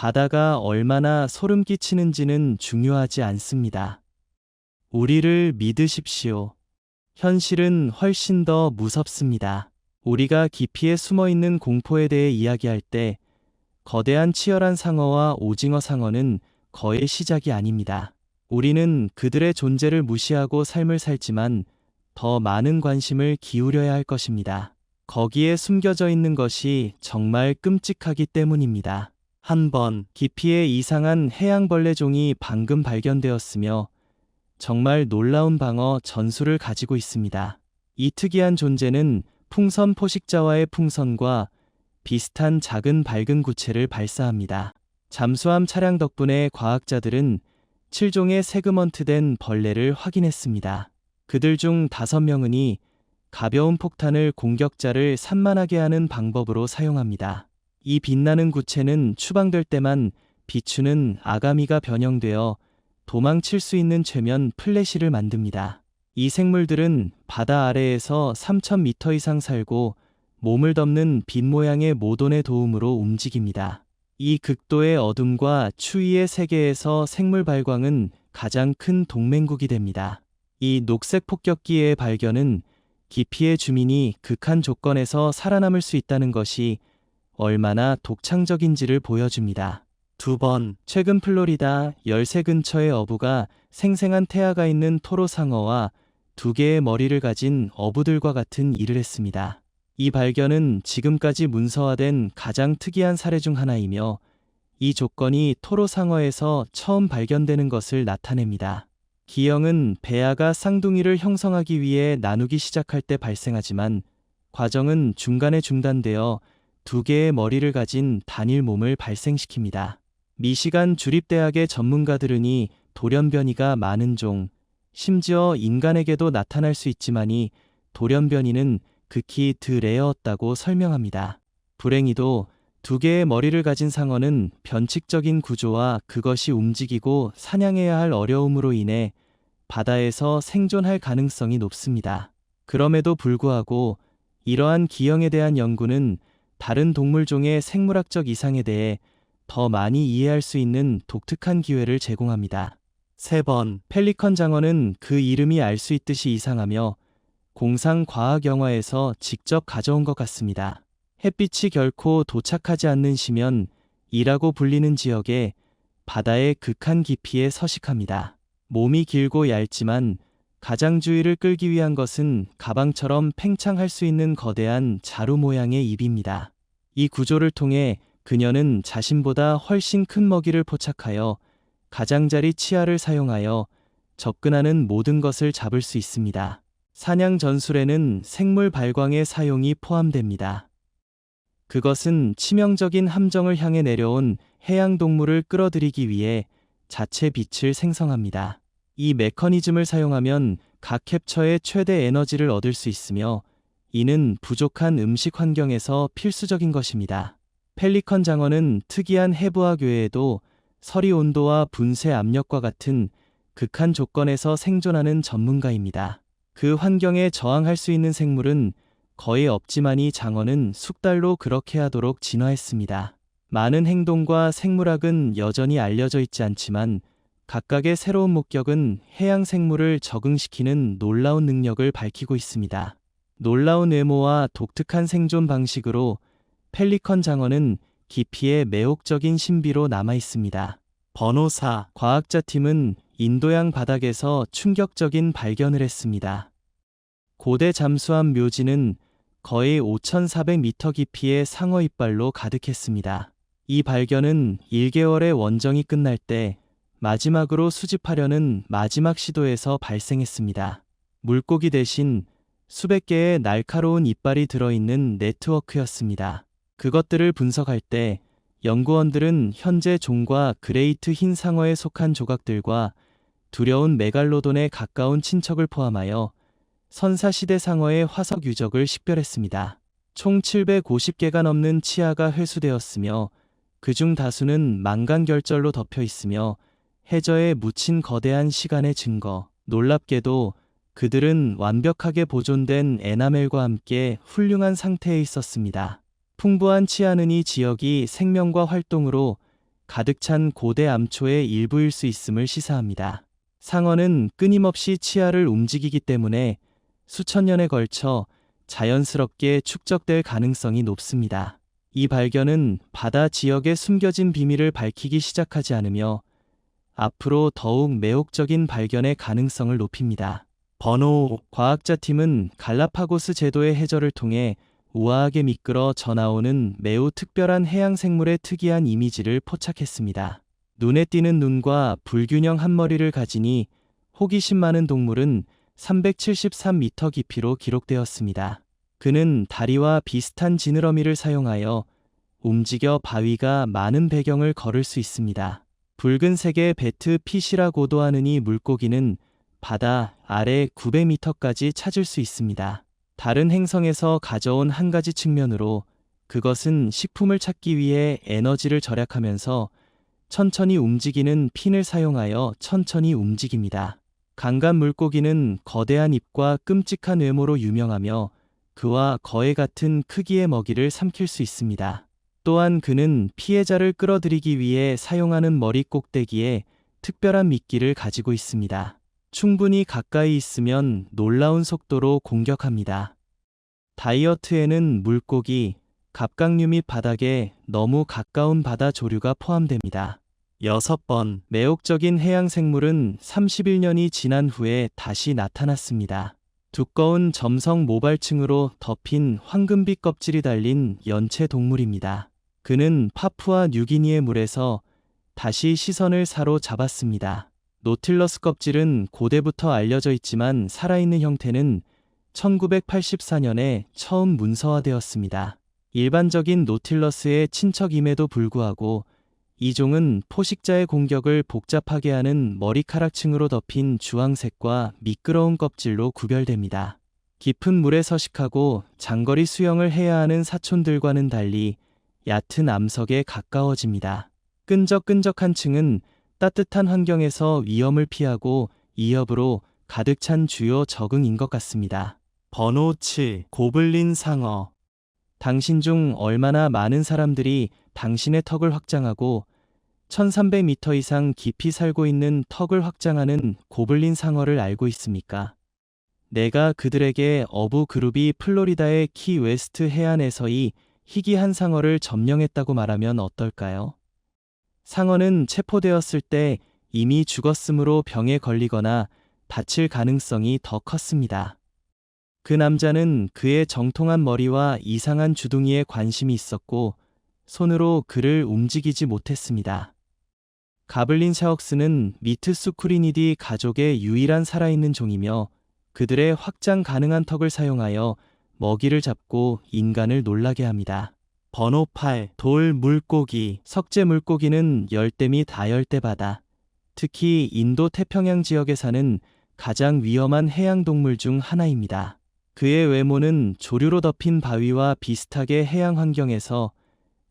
바다가 얼마나 소름 끼치는지는 중요하지 않습니다. 우리를 믿으십시오. 현실은 훨씬 더 무섭습니다. 우리가 깊이에 숨어 있는 공포에 대해 이야기할 때 거대한 치열한 상어와 오징어 상어는 거의 시작이 아닙니다. 우리는 그들의 존재를 무시하고 삶을 살지만 더 많은 관심을 기울여야 할 것입니다. 거기에 숨겨져 있는 것이 정말 끔찍하기 때문입니다. 한 번 깊이에 이상한 해양벌레 종이 방금 발견되었으며 정말 놀라운 방어 전술을 가지고 있습니다. 이 특이한 존재는 풍선 포식자와의 풍선과 비슷한 작은 밝은 구체를 발사합니다. 잠수함 차량 덕분에 과학자들은 7종의 세그먼트된 벌레를 확인했습니다. 그들 중 5명은이 가벼운 폭탄을 공격자를 산만하게 하는 방법으로 사용합니다. 이 빛나는 구체는 추방될 때만 비추는 아가미가 변형되어 도망칠 수 있는 최면 플래시를 만듭니다. 이 생물들은 바다 아래에서 3,000m 이상 살고 몸을 덮는 빛 모양의 모돈의 도움으로 움직입니다. 이 극도의 어둠과 추위의 세계에서 생물 발광은 가장 큰 동맹국이 됩니다. 이 녹색 폭격기의 발견은 깊이의 주민이 극한 조건에서 살아남을 수 있다는 것이 얼마나 독창적인지를 보여줍니다. 2번, 최근 플로리다 열새 근처의 어부가 생생한 태아가 있는 토로 상어와 2개의 머리를 가진 어부들과 같은 일을 했습니다. 이 발견은 지금까지 문서화된 가장 특이한 사례 중 하나이며 이 조건이 토로 상어에서 처음 발견되는 것을 나타냅니다. 기형은 배아가 쌍둥이를 형성하기 위해 나누기 시작할 때 발생하지만 과정은 중간에 중단되어 2개의 머리를 가진 단일 몸을 발생시킵니다. 미시간 주립대학의 전문가들은이 돌연변이가 많은 종, 심지어 인간에게도 나타날 수 있지만이 돌연변이는 극히 드레어였다고 설명합니다. 불행히도 2개의 머리를 가진 상어는 변칙적인 구조와 그것이 움직이고 사냥해야 할 어려움으로 인해 바다에서 생존할 가능성이 높습니다. 그럼에도 불구하고 이러한 기형에 대한 연구는 다른 동물종의 생물학적 이상에 대해 더 많이 이해할 수 있는 독특한 기회를 제공합니다. 3번, 펠리컨 장어는 그 이름이 알 수 있듯이 이상하며 공상 과학 영화에서 직접 가져온 것 같습니다. 햇빛이 결코 도착하지 않는 심연이라고 불리는 지역에 바다의 극한 깊이에 서식합니다. 몸이 길고 얇지만 가장 주의를 끌기 위한 것은 가방처럼 팽창할 수 있는 거대한 자루 모양의 입입니다. 이 구조를 통해 그녀는 자신보다 훨씬 큰 먹이를 포착하여 가장자리 치아를 사용하여 접근하는 모든 것을 잡을 수 있습니다. 사냥 전술에는 생물 발광의 사용이 포함됩니다. 그것은 치명적인 함정을 향해 내려온 해양 동물을 끌어들이기 위해 자체 빛을 생성합니다. 이 메커니즘을 사용하면 각 캡처의 최대 에너지를 얻을 수 있으며 이는 부족한 음식 환경에서 필수적인 것입니다. 펠리컨 장어는 특이한 해부학 외에도 서리 온도와 분쇄 압력과 같은 극한 조건에서 생존하는 전문가입니다. 그 환경에 저항할 수 있는 생물은 거의 없지만이 장어는 숙달로 그렇게 하도록 진화했습니다. 많은 행동과 생물학은 여전히 알려져 있지 않지만 각각의 새로운 목격은 해양 생물을 적응시키는 놀라운 능력을 밝히고 있습니다. 놀라운 외모와 독특한 생존 방식으로 펠리컨 장어는 깊이의 매혹적인 신비로 남아 있습니다. 번호 4. 과학자팀은 인도양 바닥에서 충격적인 발견을 했습니다. 고대 잠수함 묘지는 거의 5,400m 깊이의 상어 이빨로 가득했습니다. 이 발견은 1개월의 원정이 끝날 때 마지막으로 수집하려는 마지막 시도에서 발생했습니다. 물고기 대신 수백 개의 날카로운 이빨이 들어있는 네트워크였습니다. 그것들을 분석할 때 연구원들은 현재 종과 그레이트 흰 상어에 속한 조각들과 두려운 메갈로돈에 가까운 친척을 포함하여 선사시대 상어의 화석 유적을 식별했습니다. 총 750개가 넘는 치아가 회수되었으며 그중 다수는 망간결절로 덮여 있으며 해저에 묻힌 거대한 시간의 증거. 놀랍게도 그들은 완벽하게 보존된 에나멜과 함께 훌륭한 상태에 있었습니다. 풍부한 치아는 이 지역이 생명과 활동으로 가득 찬 고대 암초의 일부일 수 있음을 시사합니다. 상어는 끊임없이 치아를 움직이기 때문에 수천 년에 걸쳐 자연스럽게 축적될 가능성이 높습니다. 이 발견은 바다 지역의 숨겨진 비밀을 밝히기 시작하지 않으며 앞으로 더욱 매혹적인 발견의 가능성을 높입니다. 번호 5. 과학자팀은 갈라파고스 제도의 해저를 통해 우아하게 미끄러 전하오는 매우 특별한 해양 생물의 특이한 이미지를 포착했습니다. 눈에 띄는 눈과 불균형 한 머리를 가지니 호기심 많은 동물은 373m 깊이로 기록되었습니다. 그는 다리와 비슷한 지느러미를 사용하여 움직여 바위가 많은 배경을 걸을 수 있습니다. 붉은색의 배트핏이라고도 하느니 물고기는 바다 아래 900m까지 찾을 수 있습니다. 다른 행성에서 가져온 한 가지 측면으로 그것은 식품을 찾기 위해 에너지를 절약하면서 천천히 움직이는 핀을 사용하여 천천히 움직입니다. 강간 물고기는 거대한 입과 끔찍한 외모로 유명하며 그와 거의 같은 크기의 먹이를 삼킬 수 있습니다. 또한 그는 피해자를 끌어들이기 위해 사용하는 머리 꼭대기에 특별한 미끼를 가지고 있습니다. 충분히 가까이 있으면 놀라운 속도로 공격합니다. 다이어트에는 물고기, 갑각류 및 바닥에 너무 가까운 바다 조류가 포함됩니다. 6번, 매혹적인 해양 생물은 31년이 지난 후에 다시 나타났습니다. 두꺼운 점성 모발층으로 덮인 황금빛 껍질이 달린 연체 동물입니다. 그는 파푸아 뉴기니의 물에서 다시 시선을 사로잡았습니다. 노틸러스 껍질은 고대부터 알려져 있지만 살아있는 형태는 1984년에 처음 문서화되었습니다. 일반적인 노틸러스의 친척임에도 불구하고 이 종은 포식자의 공격을 복잡하게 하는 머리카락층으로 덮인 주황색과 미끄러운 껍질로 구별됩니다. 깊은 물에 서식하고 장거리 수영을 해야 하는 사촌들과는 달리 얕은 암석에 가까워집니다. 끈적끈적한 층은 따뜻한 환경에서 위험을 피하고 이협으로 가득 찬 주요 적응인 것 같습니다. 번호 7. 고블린 상어. 당신 중 얼마나 많은 사람들이 당신의 턱을 확장하고 1300m 이상 깊이 살고 있는 턱을 확장하는 고블린 상어를 알고 있습니까? 내가 그들에게 어부 그룹이 플로리다의 키 웨스트 해안에서의 희귀한 상어를 점령했다고 말하면 어떨까요? 상어는 체포되었을 때 이미 죽었으므로 병에 걸리거나 다칠 가능성이 더 컸습니다. 그 남자는 그의 정통한 머리와 이상한 주둥이에 관심이 있었고 손으로 그를 움직이지 못했습니다. 가블린 샤옥스는 미트수쿠리니디 가족의 유일한 살아있는 종이며 그들의 확장 가능한 턱을 사용하여 먹이를 잡고 인간을 놀라게 합니다. 번호 8. 돌 물고기. 석재 물고기는 열대 및 아열대 바다, 특히 인도 태평양 지역에 사는 가장 위험한 해양 동물 중 하나입니다. 그의 외모는 조류로 덮인 바위와 비슷하게 해양 환경에서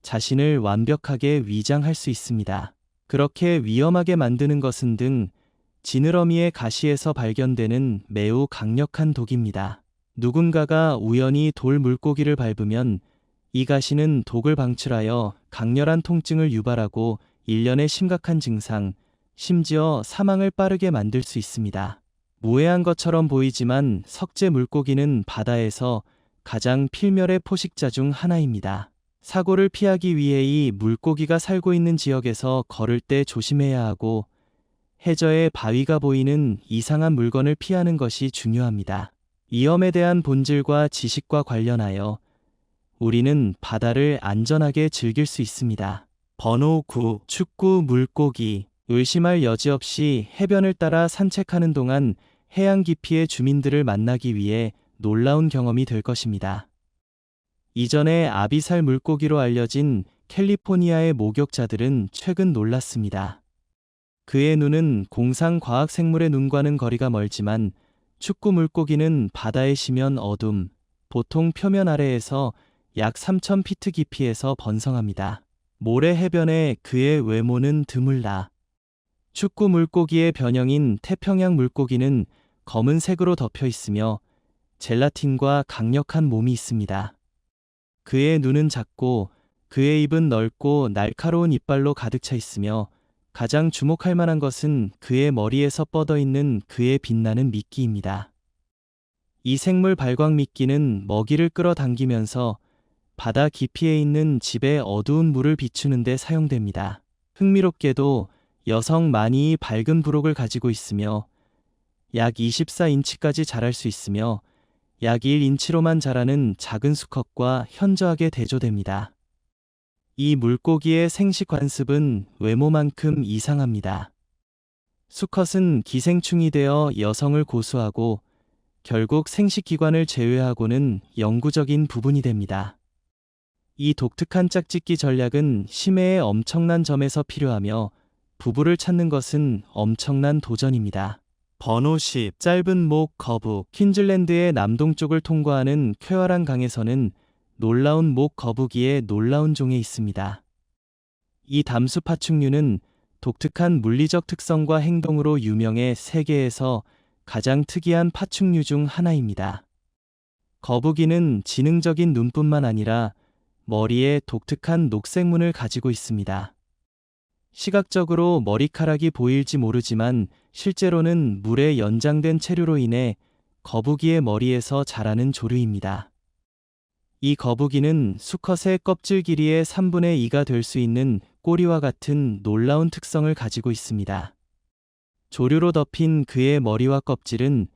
자신을 완벽하게 위장할 수 있습니다. 그렇게 위험하게 만드는 것은 등 지느러미의 가시에서 발견되는 매우 강력한 독입니다. 누군가가 우연히 돌 물고기를 밟으면 이 가시는 독을 방출하여 강렬한 통증을 유발하고 일련의 심각한 증상, 심지어 사망을 빠르게 만들 수 있습니다. 무해한 것처럼 보이지만 석재 물고기는 바다에서 가장 필멸의 포식자 중 하나입니다. 사고를 피하기 위해 이 물고기가 살고 있는 지역에서 걸을 때 조심해야 하고 해저에 바위가 보이는 이상한 물건을 피하는 것이 중요합니다. 위험에 대한 본질과 지식과 관련하여 우리는 바다를 안전하게 즐길 수 있습니다. 번호 9. 축구 물고기. 의심할 여지 없이 해변을 따라 산책하는 동안 해양 깊이의 주민들을 만나기 위해 놀라운 경험이 될 것입니다. 이전에 아비살 물고기로 알려진 캘리포니아의 목욕자들은 최근 놀랐습니다. 그의 눈은 공상 과학 생물의 눈과는 거리가 멀지만 축구 물고기는 바다에 시면 어둠, 보통 표면 아래에서 약 3000피트 깊이에서 번성합니다. 모래 해변에 그의 외모는 드물다. 축구 물고기의 변형인 태평양 물고기는 검은색으로 덮여 있으며 젤라틴과 강력한 몸이 있습니다. 그의 눈은 작고 그의 입은 넓고 날카로운 이빨로 가득 차 있으며 가장 주목할 만한 것은 그의 머리에서 뻗어 있는 그의 빛나는 미끼입니다. 이 생물 발광 미끼는 먹이를 끌어당기면서 바다 깊이에 있는 집의 어두운 물을 비추는 데 사용됩니다. 흥미롭게도 여성 마니이 밝은 부록을 가지고 있으며 약 24인치까지 자랄 수 있으며 약 1인치로만 자라는 작은 수컷과 현저하게 대조됩니다. 이 물고기의 생식 관습은 외모만큼 이상합니다. 수컷은 기생충이 되어 여성을 고수하고 결국 생식기관을 제외하고는 영구적인 부분이 됩니다. 이 독특한 짝짓기 전략은 심해의 엄청난 점에서 필요하며 부부를 찾는 것은 엄청난 도전입니다. 번호 10. 짧은 목 거북. 퀸즐랜드의 남동쪽을 통과하는 쾌활한 강에서는 놀라운 목 거북이의 놀라운 종에 있습니다. 이 담수 파충류는 독특한 물리적 특성과 행동으로 유명해 세계에서 가장 특이한 파충류 중 하나입니다. 거북이는 지능적인 눈뿐만 아니라 머리에 독특한 녹색 문을 가지고 있습니다. 시각적으로 머리카락이 보일지 모르지만 실제로는 물의 연장된 체류로 인해 거북이의 머리에서 자라는 조류입니다. 이 거북이는 수컷의 껍질 길이의 3분의 2가 될 수 있는 꼬리와 같은 놀라운 특성을 가지고 있습니다. 조류로 덮인 그의 머리와 껍질은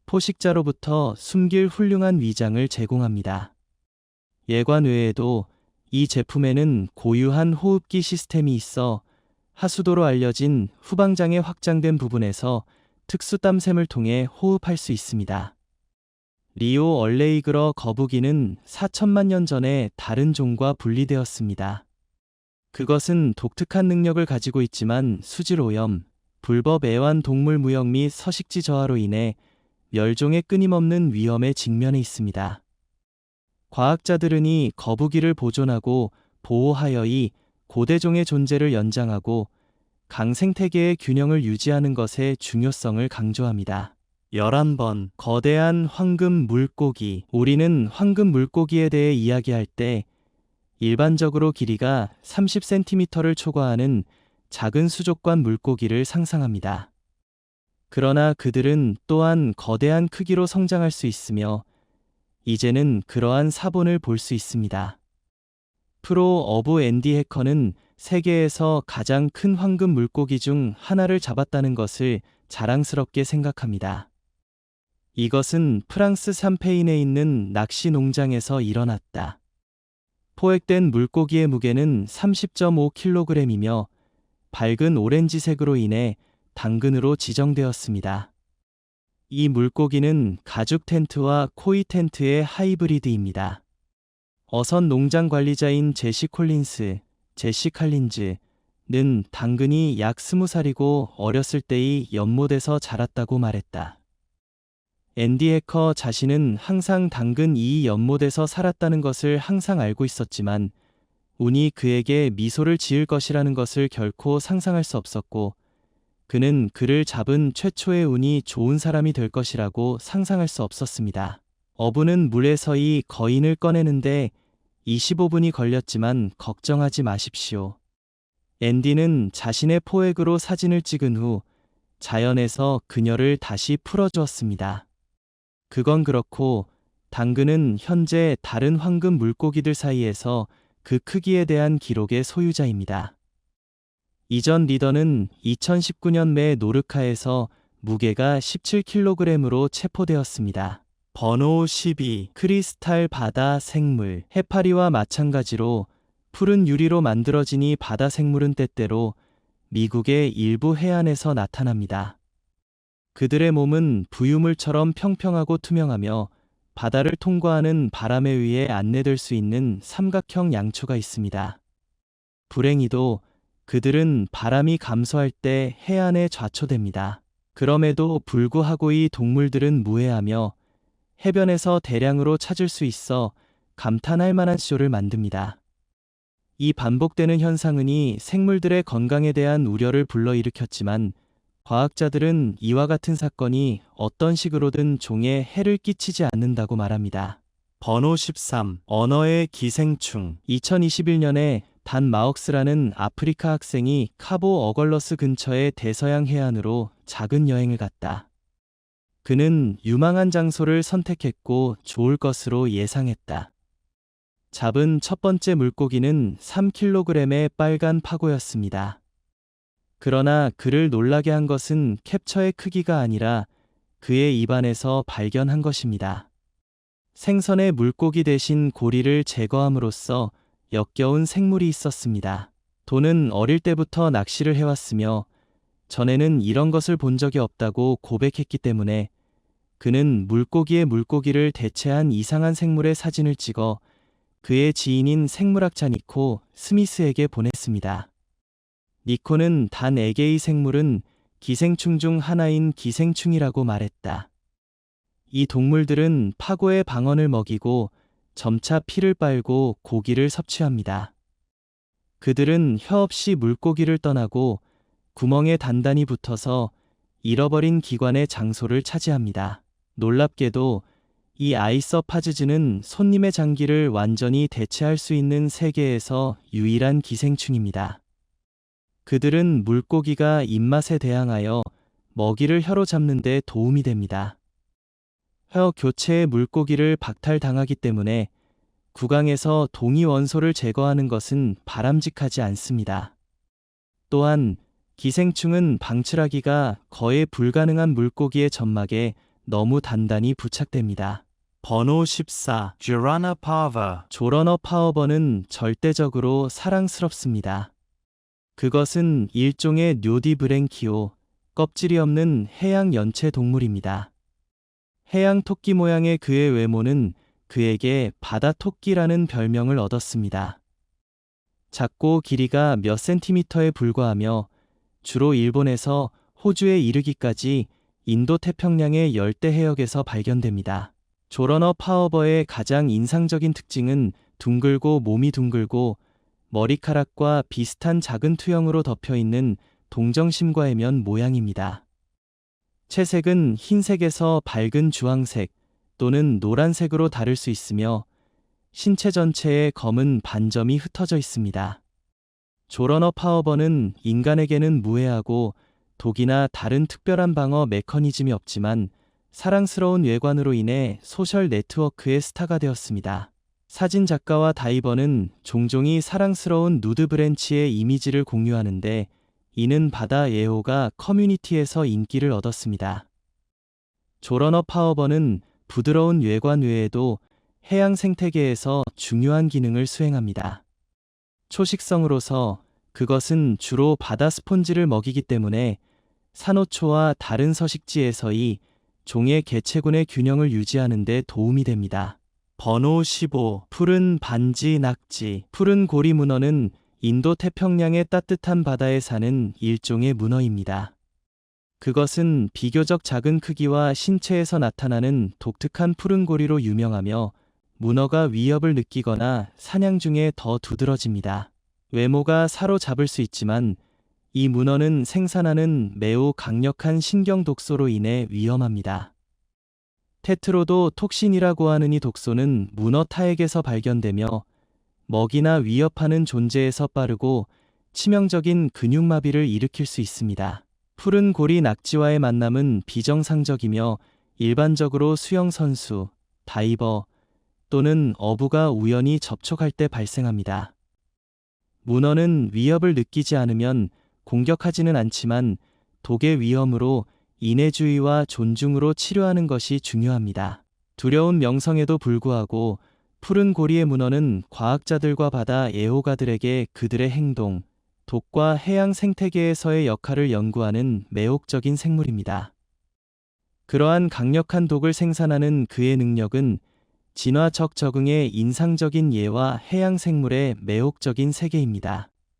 포식자로부터 숨길 훌륭한 위장을 제공합니다. 예관 외에도 이 제품에는 고유한 호흡기 시스템이 있어 하수도로 알려진 후방장의 확장된 부분에서 특수 땀샘을 통해 호흡할 수 있습니다. 리오 얼레이그러 거북이는 4천만 년 전에 다른 종과 분리되었습니다. 그것은 독특한 능력을 가지고 있지만 수질 오염, 불법 애완 동물 무역 및 서식지 저하로 인해 멸종의 끊임없는 위험에 직면해 있습니다. 과학자들은 이 거북이를 보존하고 보호하여 이 고대종의 존재를 연장하고 강 생태계의 균형을 유지하는 것의 중요성을 강조합니다. 11번 거대한 황금 물고기. 우리는 황금 물고기에 대해 이야기할 때 일반적으로 길이가 30cm를 초과하는 작은 수족관 물고기를 상상합니다. 그러나 그들은 또한 거대한 크기로 성장할 수 있으며 이제는 그러한 사본을 볼 수 있습니다. 프로 어브 앤디 해커는 세계에서 가장 큰 황금 물고기 중 하나를 잡았다는 것을 자랑스럽게 생각합니다. 이것은 프랑스 샴페인에 있는 낚시 농장에서 일어났다. 포획된 물고기의 무게는 30.5kg이며 밝은 오렌지색으로 인해 당근으로 지정되었습니다. 이 물고기는 가죽 텐트와 코이 텐트의 하이브리드입니다. 어선 농장 관리자인 제시 칼린즈는 당근이 약 20살이고 어렸을 때의 연못에서 자랐다고 말했다. 앤디 해커 자신은 항상 당근 이 연못에서 살았다는 것을 항상 알고 있었지만 운이 그에게 미소를 지을 것이라는 것을 결코 상상할 수 없었고 그는 그를 잡은 최초의 운이 좋은 사람이 될 것이라고 상상할 수 없었습니다. 어부는 물에서 이 거인을 꺼내는데 25분이 걸렸지만 걱정하지 마십시오. 앤디는 자신의 포획으로 사진을 찍은 후 자연에서 그녀를 다시 풀어주었습니다. 그건 그렇고 당근은 현재 다른 황금 물고기들 사이에서 그 크기에 대한 기록의 소유자입니다. 이전 리더는 2019년 매 노르카에서 무게가 17kg으로 체포되었습니다. 번호 12. 크리스탈 바다 생물. 해파리와 마찬가지로 푸른 유리로 만들어진 이 바다 생물은 때때로 미국의 일부 해안에서 나타납니다. 그들의 몸은 부유물처럼 평평하고 투명하며 바다를 통과하는 바람에 의해 안내될 수 있는 삼각형 양초가 있습니다. 불행히도 그들은 바람이 감소할 때 해안에 좌초됩니다. 그럼에도 불구하고 이 동물들은 무해하며 해변에서 대량으로 찾을 수 있어 감탄할 만한 쇼를 만듭니다. 이 반복되는 현상은 이 생물들의 건강에 대한 우려를 불러일으켰지만 과학자들은 이와 같은 사건이 어떤 식으로든 종에 해를 끼치지 않는다고 말합니다. 번호 13. 언어의 기생충. 2021년에 단 마억스라는 아프리카 학생이 카보 어걸러스 근처의 대서양 해안으로 작은 여행을 갔다. 그는 유망한 장소를 선택했고 좋을 것으로 예상했다. 잡은 첫 번째 물고기는 3kg의 빨간 파고였습니다. 그러나 그를 놀라게 한 것은 캡처의 크기가 아니라 그의 입안에서 발견한 것입니다. 생선의 물고기 대신 고리를 제거함으로써 역겨운 생물이 있었습니다. 도는 어릴 때부터 낚시를 해왔으며 전에는 이런 것을 본 적이 없다고 고백했기 때문에 그는 물고기의 물고기를 대체한 이상한 생물의 사진을 찍어 그의 지인인 생물학자 니코 스미스에게 보냈습니다. 니코는 단 에게의 생물은 기생충 중 하나인 기생충이라고 말했다. 이 동물들은 파고의 방언을 먹이고 점차 피를 빨고 고기를 섭취합니다. 그들은 혀 없이 물고기를 떠나고 구멍에 단단히 붙어서 잃어버린 기관의 장소를 차지합니다. 놀랍게도 이 아이서파즈즈는 손님의 장기를 완전히 대체할 수 있는 세계에서 유일한 기생충입니다. 그들은 물고기가 입맛에 대항하여 먹이를 혀로 잡는 데 도움이 됩니다. 혀 교체의 물고기를 박탈당하기 때문에 구강에서 동위 원소를 제거하는 것은 바람직하지 않습니다. 또한 기생충은 방출하기가 거의 불가능한 물고기의 점막에 너무 단단히 부착됩니다. 번호 14. 조라나 파워버. 조러너 파워버는 절대적으로 사랑스럽습니다. 그것은 일종의 뇨디브랭키오, 껍질이 없는 해양 연체 동물입니다. 해양 토끼 모양의 그의 외모는 그에게 바다 토끼라는 별명을 얻었습니다. 작고 길이가 몇 센티미터에 불과하며 주로 일본에서 호주에 이르기까지 인도 태평양의 열대 해역에서 발견됩니다. 조러너 파워버의 가장 인상적인 특징은 둥글고 몸이 둥글고 머리카락과 비슷한 작은 투영으로 덮여있는 동정심과의 모양입니다. 채색은 흰색에서 밝은 주황색 또는 노란색으로 다를 수 있으며 신체 전체에 검은 반점이 흩어져 있습니다. 조러너 파워버는 인간에게는 무해하고 독이나 다른 특별한 방어 메커니즘이 없지만 사랑스러운 외관으로 인해 소셜 네트워크의 스타가 되었습니다. 사진 작가와 다이버는 종종이 사랑스러운 누드 브랜치의 이미지를 공유하는데 이는 바다 예호가 커뮤니티에서 인기를 얻었습니다. 조러너 파워버는 부드러운 외관 외에도 해양 생태계에서 중요한 기능을 수행합니다. 초식성으로서 그것은 주로 바다 스폰지를 먹이기 때문에 산호초와 다른 서식지에서의 종의 개체군의 균형을 유지하는 데 도움이 됩니다. 번호 15. 푸른 반지 낙지. 푸른 고리 문어는 인도 태평양의 따뜻한 바다에 사는 일종의 문어입니다. 그것은 비교적 작은 크기와 신체에서 나타나는 독특한 푸른 고리로 유명하며 문어가 위협을 느끼거나 사냥 중에 더 두드러집니다. 외모가 사로잡을 수 있지만 이 문어는 생산하는 매우 강력한 신경 독소로 인해 위험합니다. 테트로도톡신이라고 하는 이 독소는 문어 타액에서 발견되며 먹이나 위협하는 존재에서 빠르고 치명적인 근육마비를 일으킬 수 있습니다. 푸른 고리 낙지와의 만남은 비정상적이며 일반적으로 수영선수, 다이버 또는 어부가 우연히 접촉할 때 발생합니다. 문어는 위협을 느끼지 않으면 공격하지는 않지만 독의 위험으로 인내주의와 존중으로 치료하는 것이 중요합니다. 두려운 명성에도 불구하고 푸른 고리의 문어는 과학자들과 바다 애호가들에게 그들의 행동, 독과 해양 생태계에서의 역할을 연구하는 매혹적인 생물입니다. 그러한 강력한 독을 생산하는 그의 능력은 진화적 적응의 인상적인 예와 해양 생물의 매혹적인 세계입니다.